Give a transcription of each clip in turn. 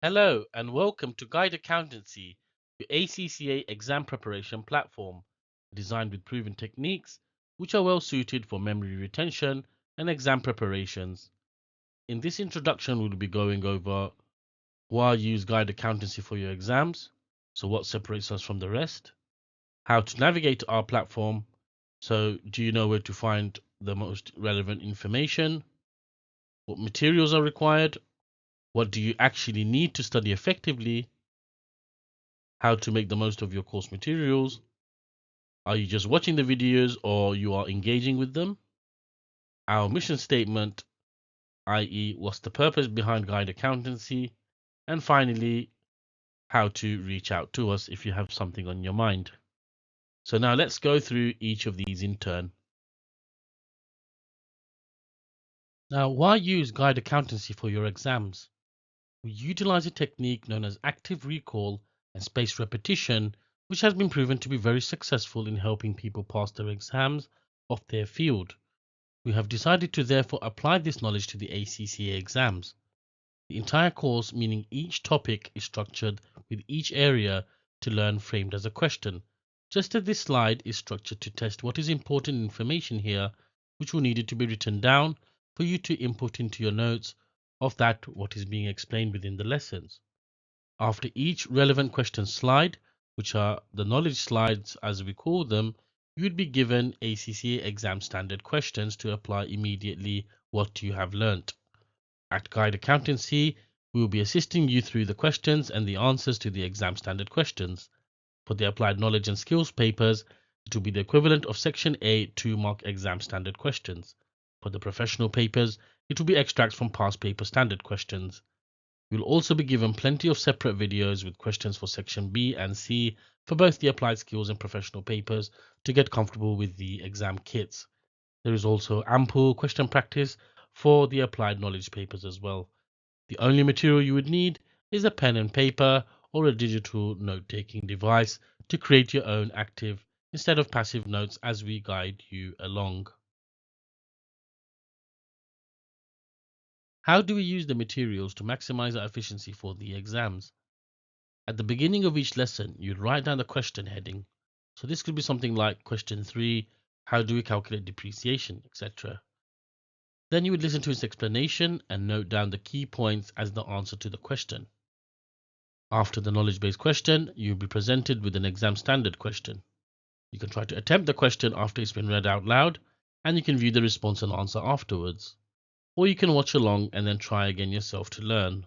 Hello and welcome to Guide Accountancy, the ACCA exam preparation platform, designed with proven techniques which are well suited for memory retention and exam preparations. In this introduction, we'll be going over why use Guide Accountancy for your exams, so what separates us from the rest, how to navigate our platform, so do you know where to find the most relevant information, what materials are required, what do you actually need to study effectively, how to make the most of your course materials. Are you just watching the videos or you are engaging with them? Our mission statement, i.e., what's the purpose behind Guide Accountancy? And finally, how to reach out to us if you have something on your mind. So now let's go through each of these in turn. Now, why use Guide Accountancy for your exams? We utilize a technique known as active recall and spaced repetition, which has been proven to be very successful in helping people pass their exams of their field. We have decided to therefore apply this knowledge to the ACCA exams. The entire course, meaning each topic, is structured with each area to learn framed as a question, just as this slide is structured to test what is important information here, which will need to be written down for you to input into your notes of that what is being explained within the lessons. After each relevant question slide, which are the knowledge slides as we call them, you would be given ACCA exam standard questions to apply immediately what you have learnt. At Guide Accountancy, we will be assisting you through the questions and the answers to the exam standard questions. For the applied knowledge and skills papers, it will be the equivalent of Section A 2-mark exam standard questions. For the professional papers, it will be extracts from past paper standard questions. You'll also be given plenty of separate videos with questions for Section B and C for both the applied skills and professional papers to get comfortable with the exam kits. There is also ample question practice for the applied knowledge papers as well. The only material you would need is a pen and paper or a digital note-taking device to create your own active instead of passive notes as we guide you along. How do we use the materials to maximize our efficiency for the exams? At the beginning of each lesson, you'd write down the question heading. So this could be something like question 3, how do we calculate depreciation, etc. Then you would listen to its explanation and note down the key points as the answer to the question. After the knowledge-based question, you'll be presented with an exam standard question. You can try to attempt the question after it's been read out loud, and you can view the response and answer afterwards. Or you can watch along and then try again yourself to learn.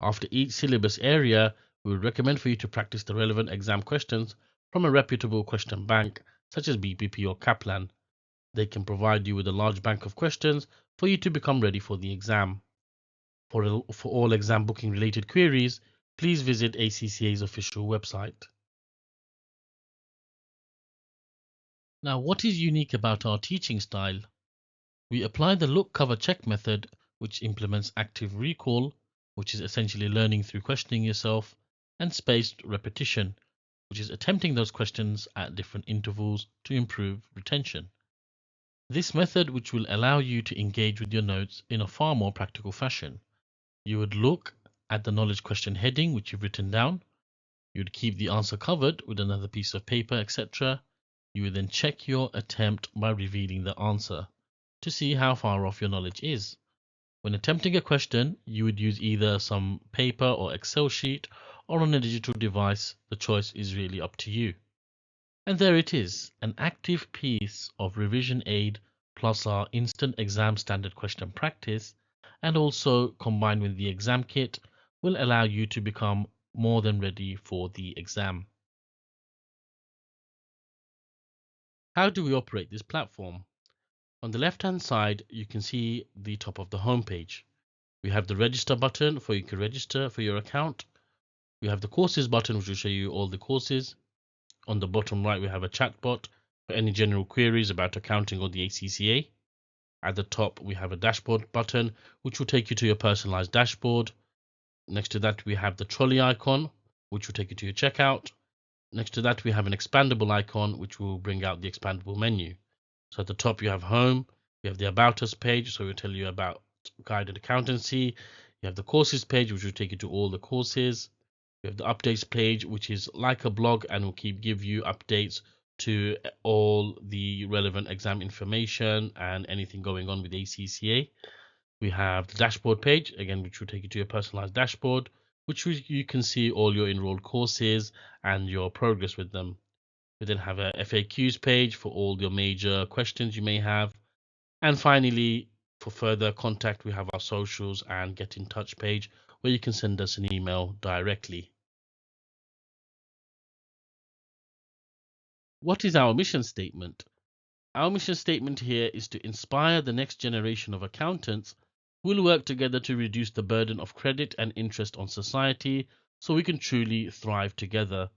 After each syllabus area, we would recommend for you to practice the relevant exam questions from a reputable question bank such as BPP or Kaplan. They can provide you with a large bank of questions for you to become ready for the exam. For all exam booking related queries, please visit ACCA's official website. Now, what is unique about our teaching style? We apply the look, cover, check method, which implements active recall, which is essentially learning through questioning yourself, and spaced repetition, which is attempting those questions at different intervals to improve retention. This method, which will allow you to engage with your notes in a far more practical fashion. You would look at the knowledge question heading, which you've written down. You would keep the answer covered with another piece of paper, etc. You would then check your attempt by revealing the answer to see how far off your knowledge is. When attempting a question, you would use either some paper or Excel sheet or on a digital device. The choice is really up to you. And there it is, an active piece of revision aid plus our instant exam standard question practice, and also combined with the exam kit will allow you to become more than ready for the exam. How do we operate this platform? On the left hand side, you can see the top of the home page. We have the register button for you to register for your account. We have the courses button, which will show you all the courses. On the bottom right, we have a chat bot for any general queries about accounting or the ACCA. At the top, we have a dashboard button, which will take you to your personalized dashboard. Next to that, we have the trolley icon, which will take you to your checkout. Next to that, we have an expandable icon, which will bring out the expandable menu. So at the top, you have home, you have the About Us page, so it will tell you about guided accountancy. You have the courses page, which will take you to all the courses. You have the updates page, which is like a blog and will give you updates to all the relevant exam information and anything going on with ACCA. We have the dashboard page, again, which will take you to your personalized dashboard, which you can see all your enrolled courses and your progress with them. We then have a FAQs page for all your major questions you may have. And finally, for further contact, we have our socials and get in touch page where you can send us an email directly. What is our mission statement? Our mission statement here is to inspire the next generation of accountants who will work together to reduce the burden of credit and interest on society so we can truly thrive together.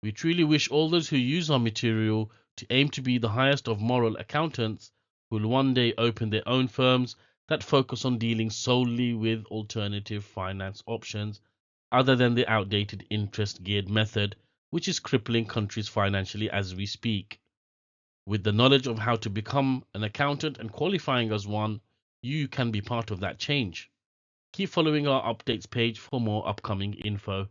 We truly wish all those who use our material to aim to be the highest of moral accountants who will one day open their own firms that focus on dealing solely with alternative finance options other than the outdated interest geared method which is crippling countries financially as we speak. With the knowledge of how to become an accountant and qualifying as one, you can be part of that change. Keep following our updates page for more upcoming info.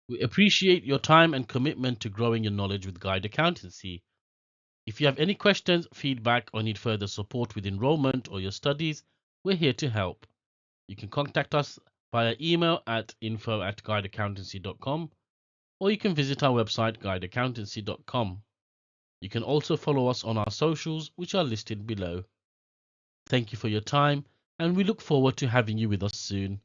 We appreciate your time and commitment to growing your knowledge with Guide Accountancy. If you have any questions, feedback, or need further support with enrollment or your studies, we're here to help. You can contact us via email at info@guideaccountancy.com or you can visit our website guideaccountancy.com. You can also follow us on our socials, which are listed below. Thank you for your time, and we look forward to having you with us soon.